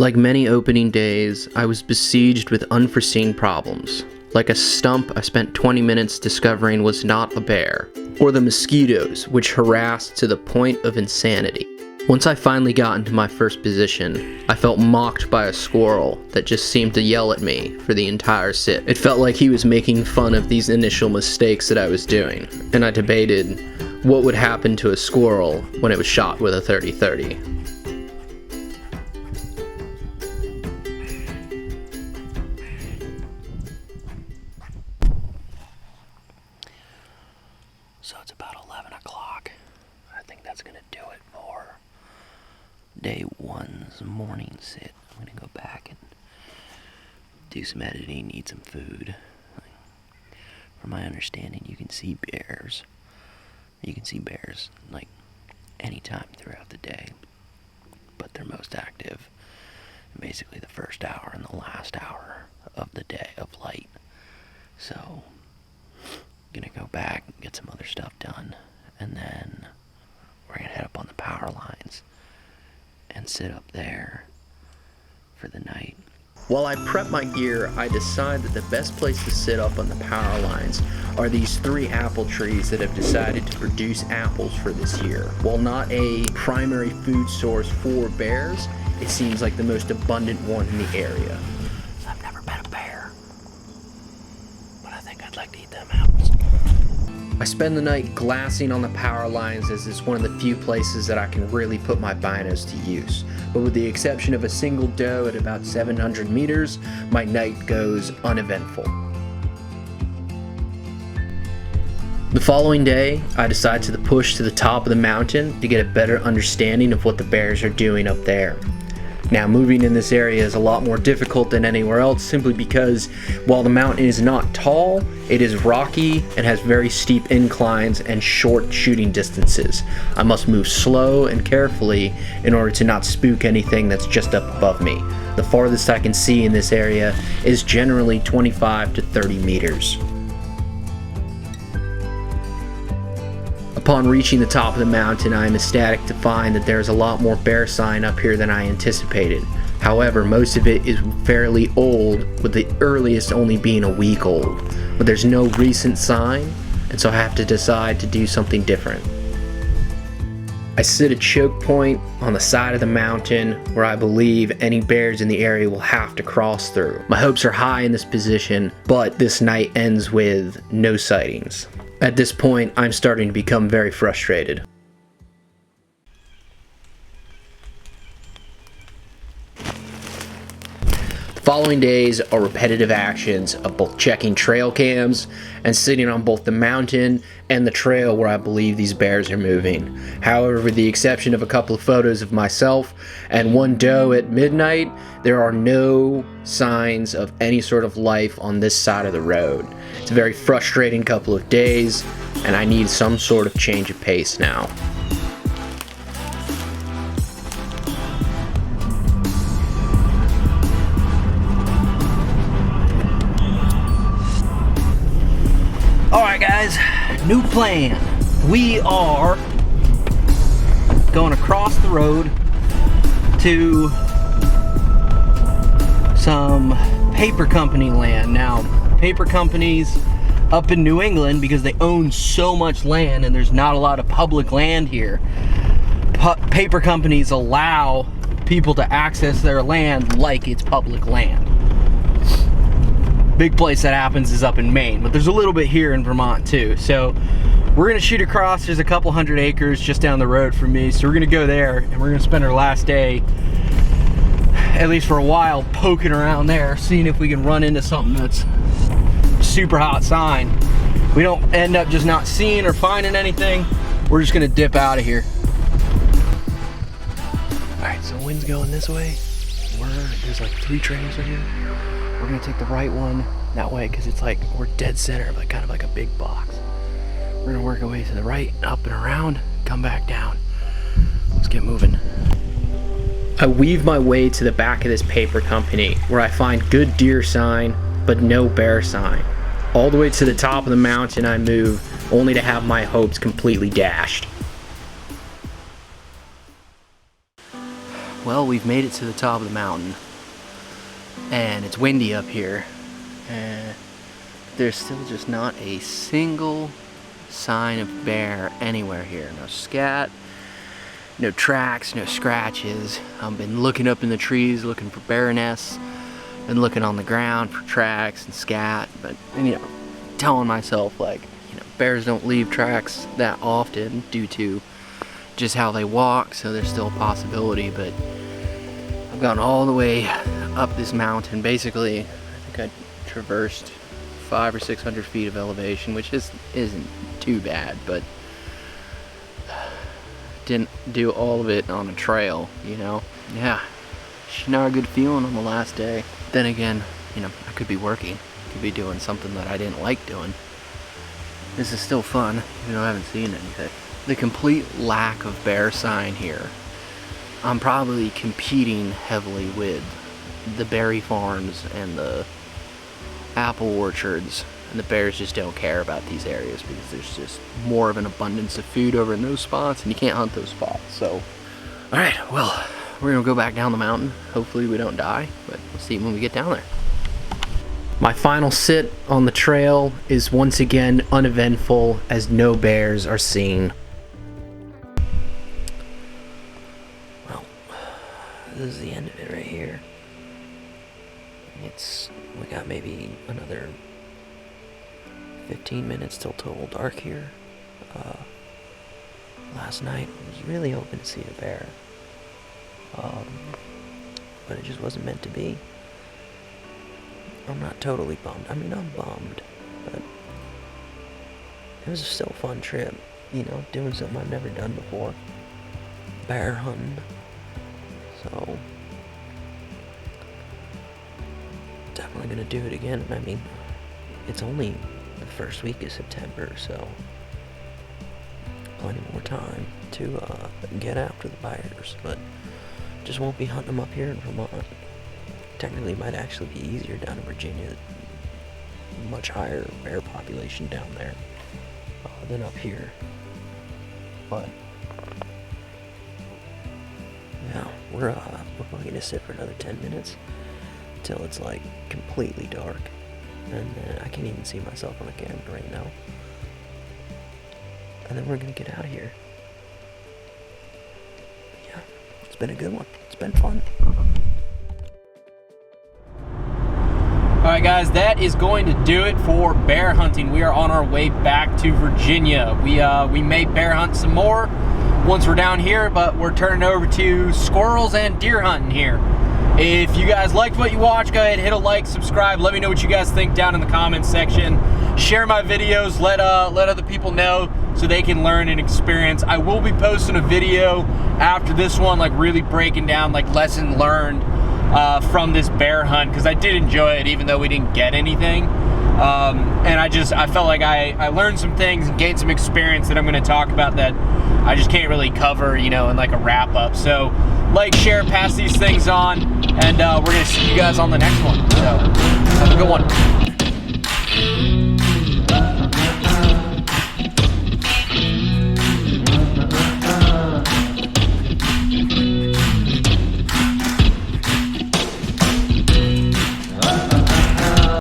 Like many opening days, I was besieged with unforeseen problems. Like a stump I spent 20 minutes discovering was not a bear, or the mosquitoes, which harassed to the point of insanity. Once I finally got into my first position, I felt mocked by a squirrel that just seemed to yell at me for the entire sit. It felt like he was making fun of these initial mistakes that I was doing, and I debated what would happen to a squirrel when it was shot with a 30-30. So it's about 11 o'clock. I think that's going to do it for day one's morning sit. I'm going to go back and do some editing, eat some food. From my understanding, you can see bears. You can see bears like anytime throughout the day, but they're most active basically the first hour and the last hour of the day of light. So gonna go back and get some other stuff done, and then we're gonna head up on the power lines and sit up there for the night. While I prep my gear, I decide that the best place to sit up on the power lines are these 3 apple trees that have decided to produce apples for this year. While not a primary food source for bears, it seems like the most abundant one in the area. I've never met a bear, but I think I'd like to eat them apples. I spend the night glassing on the power lines, as it's one of the few places that I can really put my binos to use. But with the exception of a single doe at about 700 meters, my night goes uneventful. The following day, I decide to push to the top of the mountain to get a better understanding of what the bears are doing up there. Now, moving in this area is a lot more difficult than anywhere else, simply because while the mountain is not tall, it is rocky and has very steep inclines and short shooting distances. I must move slow and carefully in order to not spook anything that's just up above me. The farthest I can see in this area is generally 25 to 30 meters. Upon reaching the top of the mountain, I am ecstatic to find that there's a lot more bear sign up here than I anticipated. However, most of it is fairly old, with the earliest only being a week old. But there's no recent sign, and so I have to decide to do something different. I sit at choke point on the side of the mountain where I believe any bears in the area will have to cross through. My hopes are high in this position, but this night ends with no sightings. At this point, I'm starting to become very frustrated. The following days are repetitive actions of both checking trail cams and sitting on both the mountain and the trail where I believe these bears are moving. However, with the exception of a couple of photos of myself and one doe at midnight, there are no signs of any sort of life on this side of the road. It's a very frustrating couple of days, and I need some sort of change of pace now. Alright guys, new plan. We are going across the road to some paper company land. Now, paper companies up in New England, because they own so much land and there's not a lot of public land here, paper companies allow people to access their land like it's public land. Big place that happens is up in Maine, but there's a little bit here in Vermont too. So we're gonna shoot across. There's a couple hundred acres just down the road from me, so we're gonna go there and we're gonna spend our last day, at least for a while, poking around there, seeing if we can run into something that's super hot sign. We don't end up just not seeing or finding anything, we're just gonna dip out of here. All right, so wind's going this way. There's like 3 trails right here. We're gonna take the right one that way because it's like we're dead center, but kind of like a big box. We're gonna work our way to the right, up and around, come back down. Let's get moving. I weave my way to the back of this paper company where I find good deer sign, but no bear sign. All the way to the top of the mountain I move, only to have my hopes completely dashed. Well, we've made it to the top of the mountain, and it's windy up here, and there's still just not a single sign of bear anywhere here. No scat, no tracks, no scratches. I've been looking up in the trees looking for bear nests, and looking on the ground for tracks and scat, but, you know, telling myself, like, you know, bears don't leave tracks that often due to just how they walk, so there's still a possibility. But I've gone all the way up this mountain. Basically, I think I traversed 500 or 600 feet of elevation, which isn't too bad, but didn't do all of it on a trail, you know. Yeah, it's not a good feeling on the last day. Then again, you know, I could be working, could be doing something that I didn't like doing. This is still fun, even though I haven't seen anything. The complete lack of bear sign here. I'm probably competing heavily with the berry farms and the apple orchards, and the bears just don't care about these areas because there's just more of an abundance of food over in those spots, and you can't hunt those spots. So, alright, well, we're gonna go back down the mountain. Hopefully we don't die, but we'll see when we get down there. My final sit on the trail is once again uneventful, as no bears are seen. Well, this is the end of it right here. We got maybe another 15 minutes till total dark here. Last night I was really hoping to see a bear, but it just wasn't meant to be. I'm not totally bummed. I mean, I'm bummed, but it was still a fun trip, you know, doing something I've never done before. Bear hunting. So, definitely gonna do it again. I mean, it's only the first week of September, so plenty more time to get after the bears, but just won't be hunting them up here in Vermont. Technically, it might actually be easier down in Virginia. Much higher bear population down there than up here. But yeah, we're probably gonna sit for another 10 minutes till it's like completely dark, and I can't even see myself on the camera right now. And then we're gonna get out of here. Yeah, it's been a good one. It's been fun. Alright guys, that is going to do it for bear hunting. We are on our way back to Virginia. We may bear hunt some more once we're down here, but we're turning over to squirrels and deer hunting here. If you guys liked what you watched, go ahead, hit a like, subscribe. Let me know what you guys think down in the comments section. Share my videos, let other people know so they can learn and experience. I will be posting a video after this one, like really breaking down like lesson learned from this bear hunt, because I did enjoy it even though we didn't get anything. And I felt like I learned some things and gained some experience that I'm going to talk about that I just can't really cover, you know, in like a wrap up. So like, share, pass these things on, and we're going to see you guys on the next one. So have a good one.